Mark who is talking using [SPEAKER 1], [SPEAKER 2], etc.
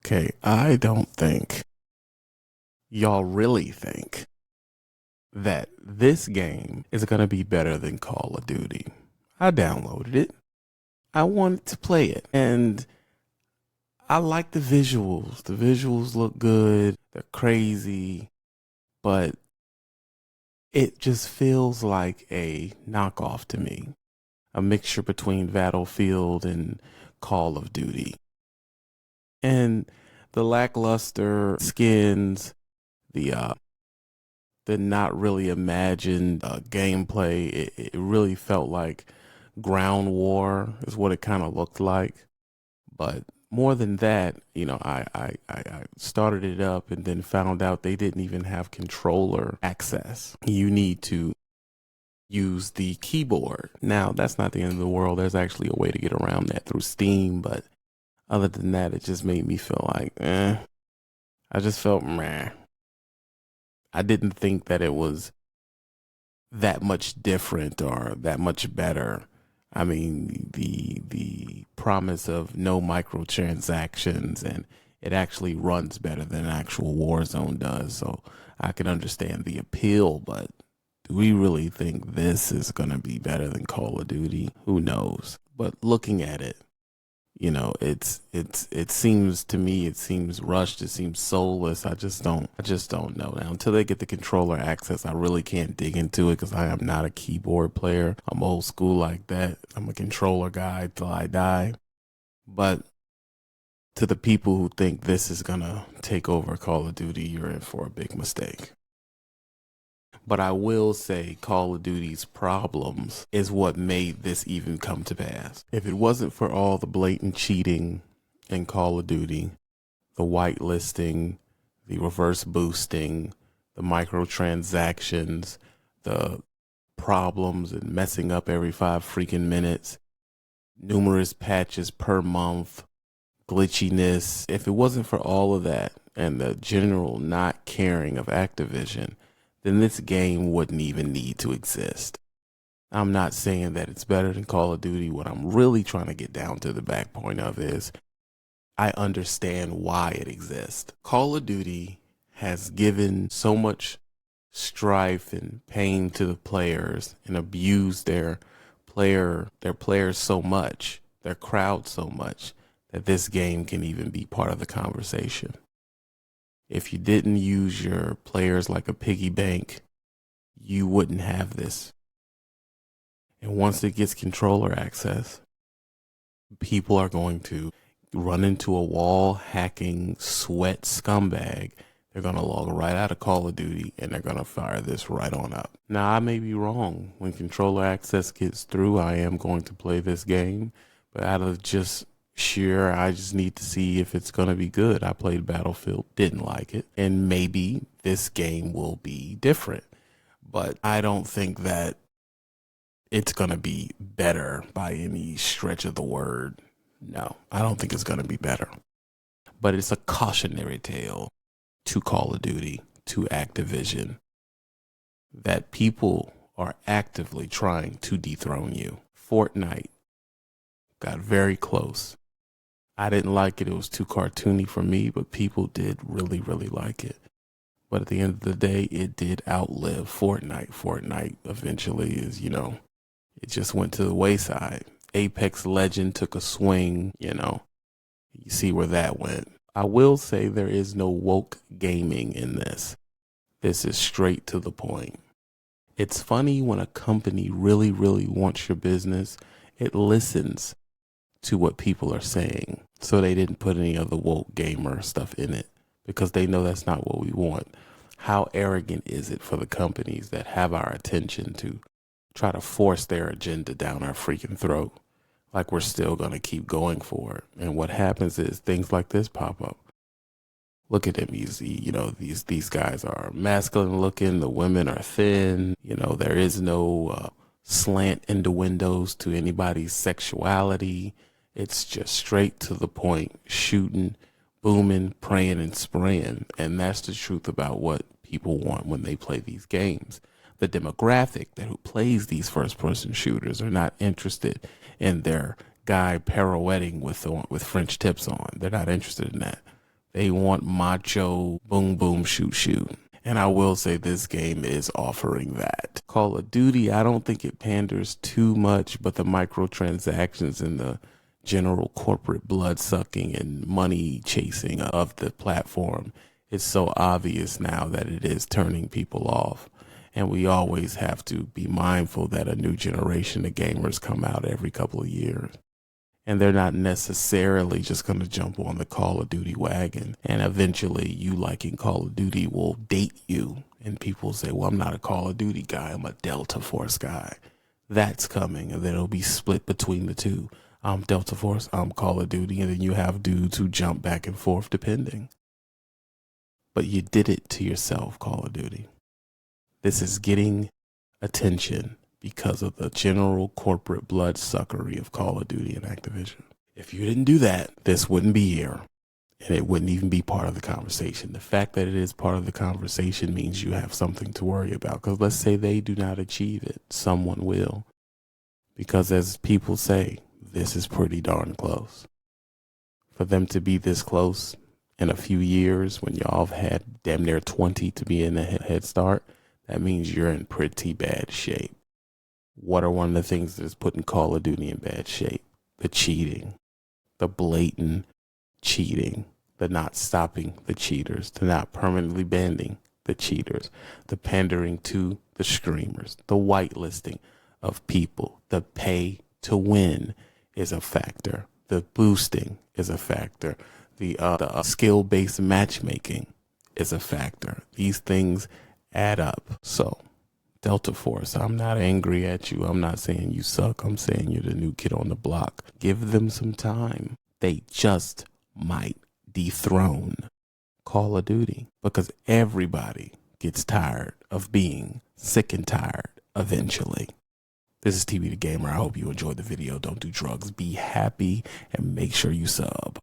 [SPEAKER 1] Okay, I don't think y'all really think that this game is going to be better than Call of Duty. I downloaded it. I wanted to play it. And I like the visuals. The visuals look good. They're crazy. But it just feels like a knockoff to me. A mixture between Battlefield and Call of Duty. And the lackluster skins, the not really imagined gameplay. It really felt like ground war is what it kind of looked like. But more than that, I started it up and then found out they didn't even have controller access. You need to use the keyboard. Now, that's not the end of the world. There's actually a way to get around that through Steam. But other than that, it just made me feel like, I just felt meh. I didn't think that it was that much different or that much better. I mean, the promise of no microtransactions, and it actually runs better than actual Warzone does. So I can understand the appeal, but do we really think this is going to be better than Call of Duty? Who knows? But looking at it, it seems to me, it seems rushed, it seems soulless. I just don't know. Now, until they get the controller access, I really can't dig into it because I am not a keyboard player. I'm old school like that. I'm a controller guy till I die. But to the people who think this is gonna take over Call of Duty, you're in for a big mistake. But I will say Call of Duty's problems is what made this even come to pass. If it wasn't for all the blatant cheating in Call of Duty, the whitelisting, the reverse boosting, the microtransactions, the problems and messing up every 5 freaking minutes, numerous patches per month, glitchiness, if it wasn't for all of that and the general not caring of Activision, then this game wouldn't even need to exist. I'm not saying that it's better than Call of Duty. What I'm really trying to get down to the back point of is I understand why it exists. Call of Duty has given so much strife and pain to the players and abused their players so much, their crowd so much, that this game can even be part of the conversation. If you didn't use your players like a piggy bank, you wouldn't have this. And once it gets controller access, people are going to run into a wall hacking sweat scumbag. They're going to log right out of Call of Duty and they're going to fire this right on up. Now, I may be wrong. When controller access gets through, I am going to play this game. But out of just I just need to see if it's going to be good. I played Battlefield, didn't like it. And maybe this game will be different. But I don't think that it's going to be better by any stretch of the word. No, I don't think it's going to be better. But it's a cautionary tale to Call of Duty, to Activision, that people are actively trying to dethrone you. Fortnite got very close. I didn't like it. It was too cartoony for me, but people did really, really like it. But at the end of the day, it did outlive Fortnite. Fortnite eventually it just went to the wayside. Apex Legend took a swing, you see where that went. I will say there is no woke gaming in this. This is straight to the point. It's funny when a company really, really wants your business, it listens to what people are saying. So they didn't put any of the woke gamer stuff in it because they know that's not what we want. How arrogant is it for the companies that have our attention to try to force their agenda down our freaking throat? Like we're still going to keep going for it. And what happens is things like this pop up. Look at them. You see, these guys are masculine looking. The women are thin. There is no slant in the windows to anybody's sexuality. It's just straight to the point, shooting, booming, praying, and spraying. And that's the truth about what people want when they play these games. The demographic that who plays these first-person shooters are not interested in their guy pirouetting with French tips on. They're not interested in that. They want macho boom boom shoot shoot. And I will say this game is offering that. Call of Duty, I don't think it panders too much, but the microtransactions and the general corporate blood sucking and money chasing of the platform is so obvious now that it is turning people off. And we always have to be mindful that a new generation of gamers come out every couple of years. And they're not necessarily just going to jump on the Call of Duty wagon. And eventually you liking Call of Duty will date you. And people say, well, I'm not a Call of Duty guy. I'm a Delta Force guy. That's coming. And then it'll be split between the two. I'm Delta Force, I'm Call of Duty. And then you have dudes who jump back and forth depending. But you did it to yourself, Call of Duty. This is getting attention because of the general corporate bloodsuckery of Call of Duty and Activision. If you didn't do that, this wouldn't be here, and it wouldn't even be part of the conversation. The fact that it is part of the conversation means you have something to worry about, because let's say they do not achieve it, someone will. Because as people say, this is pretty darn close. For them to be this close in a few years when y'all have had damn near 20 to be in a head start, that means you're in pretty bad shape. What are one of the things that is putting Call of Duty in bad shape? The cheating, the blatant cheating, the not stopping the cheaters, the not permanently banning the cheaters, the pandering to the screamers, the whitelisting of people, the pay to win is a factor, the boosting is a factor, the skill-based matchmaking is a factor. These things add up. So Delta Force, I'm not angry at you. I'm not saying you suck. I'm saying you're the new kid on the block. Give them some time. They just might dethrone Call of Duty because everybody gets tired of being sick and tired eventually. This is TV the Gamer. I hope you enjoyed the video. Don't do drugs. Be happy and make sure you sub.